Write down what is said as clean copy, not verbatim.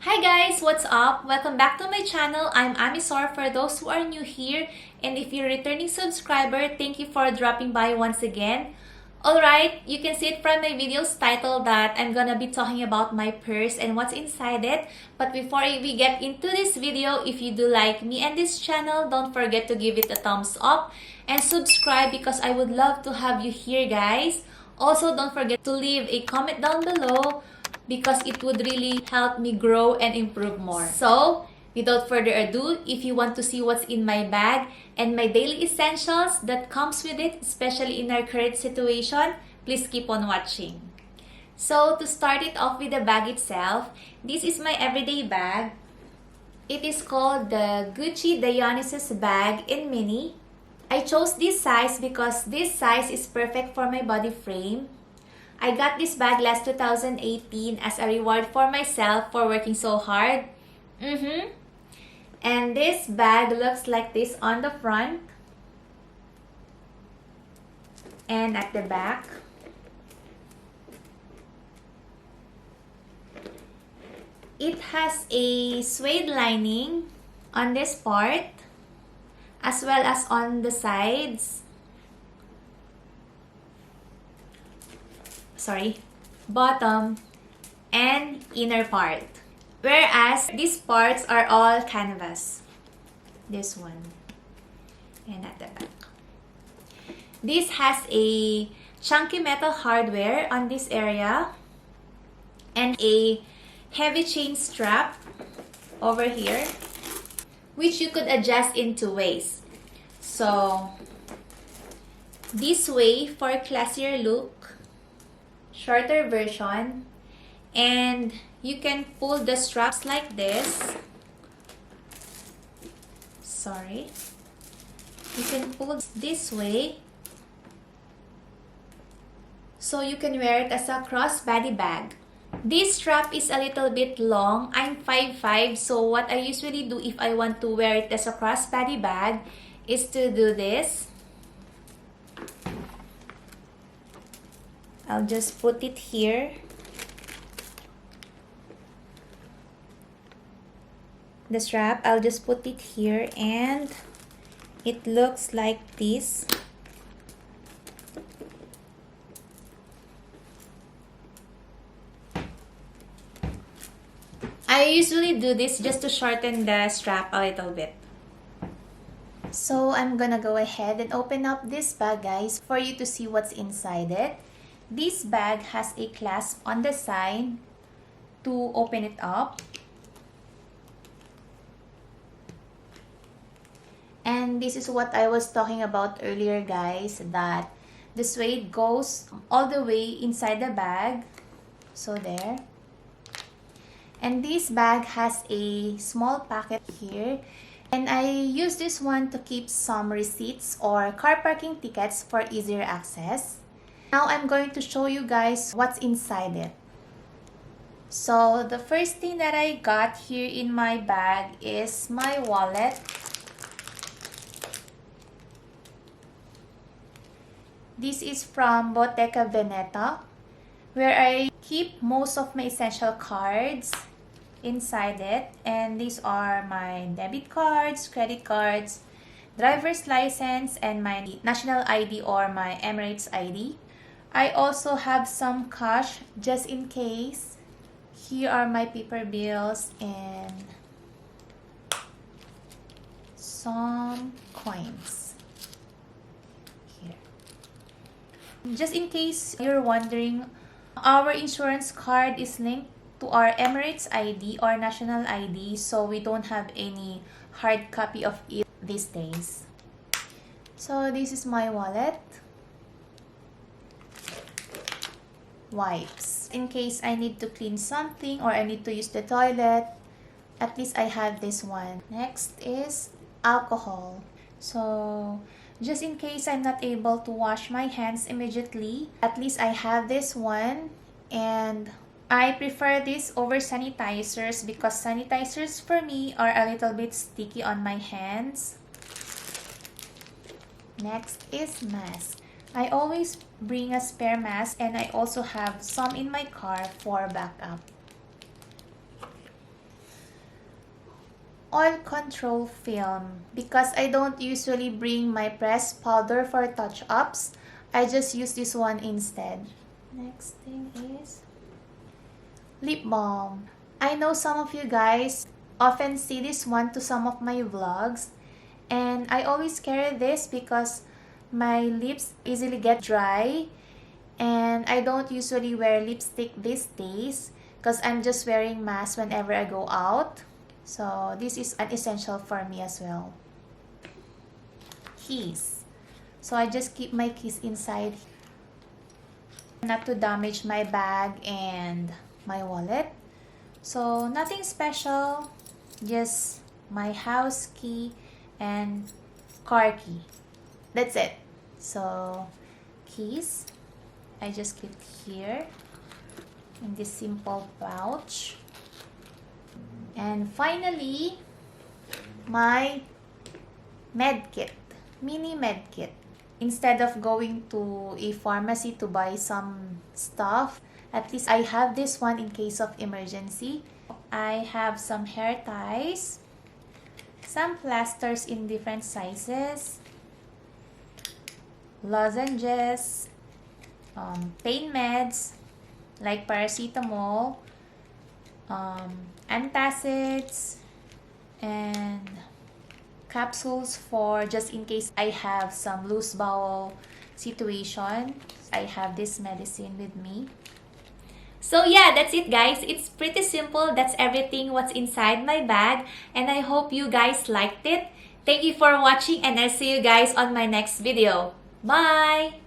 Hi guys, what's up? Welcome back to my channel. I'm Amesor for those who are new here, and if you're a returning subscriber, thank you for dropping by once again. Alright, you can see it from my video's title that I'm gonna be talking about my purse and what's inside it. But before we get into this video, if you do like me and this channel, don't forget to give it a thumbs up and subscribe because I would love to have you here, guys. Also, don't forget to leave a comment down below because it would really help me grow and improve more. So, without further ado, if you want to see what's in my bag and my daily essentials that comes with it, especially in our current situation, please keep on watching. So, to start it off with the bag itself, this is my everyday bag. It is called the Gucci Dionysus bag in mini. I chose this size because this size is perfect for my body frame. I got this bag last 2018 as a reward for myself for working so hard. And this bag looks like this on the front and at the back. It has a suede lining on this part as well as on the sides. Bottom and inner part, whereas these parts are all canvas. This one and at the back. This has a chunky metal hardware on this area and a heavy chain strap over here, which you could adjust in two ways. So this way for a classier look, shorter version, and you can pull the straps like this. You can pull this way so you can wear it as a crossbody bag. This strap is a little bit long. I'm 5'5", so what I usually do if I want to wear it as a crossbody bag is to do this. I'll just put it here. The strap, I'll just put it here and it looks like this. I usually do this just to shorten the strap a little bit. So I'm gonna go ahead and open up this bag, guys, for you to see what's inside it. This bag has a clasp on the side to open it up. And this is what I was talking about earlier, guys, that the suede goes all the way inside the bag. So there. And this bag has a small pocket here. And I use this one to keep some receipts or car parking tickets for easier access. Now I'm going to show you guys what's inside it. So the first thing that I got here in my bag is my wallet. This is from Bottega Veneta, where I keep most of my essential cards inside it. And these are my debit cards, credit cards, driver's license, and my national ID or my Emirates ID. I also have some cash just in case. Here are my paper bills and some coins. Here. Just in case you're wondering, our insurance card is linked to our Emirates ID or national ID, so we don't have any hard copy of it these days. So this is my wallet. Wipes in case I need to clean something or I need to use the toilet. At least I have this one. Next is alcohol. So just in case I'm not able to wash my hands immediately, at least I have this one. And I prefer this over sanitizers because sanitizers for me are a little bit sticky on my hands. Next is mask. I always bring a spare mask and I also have some in my car for backup. oil control film because I don't usually bring my pressed powder for touch-ups. I just use this one instead. Next thing is lip balm. I know some of you guys often see this one to some of my vlogs, and I always carry this because my lips easily get dry, and I don't usually wear lipstick these days because I'm just wearing mask whenever I go out. So this is an essential for me as well. Keys. So I just keep my keys inside not to damage my bag and my wallet. So nothing special, just my house key and car key. That's it. So keys, I just keep here in this simple pouch. And finally, my med kit, mini med kit. Instead of going to a pharmacy to buy some stuff, at least I have this one in case of emergency. I have some hair ties, some plasters in different sizes, lozenges, pain meds like paracetamol, antacids, and capsules for just in case I have some loose bowel situation. I have this medicine with me. So yeah, that's it guys. It's pretty simple. That's everything what's inside my bag, and I hope you guys liked it. Thank you for watching, and I'll see you guys on my next video. Bye!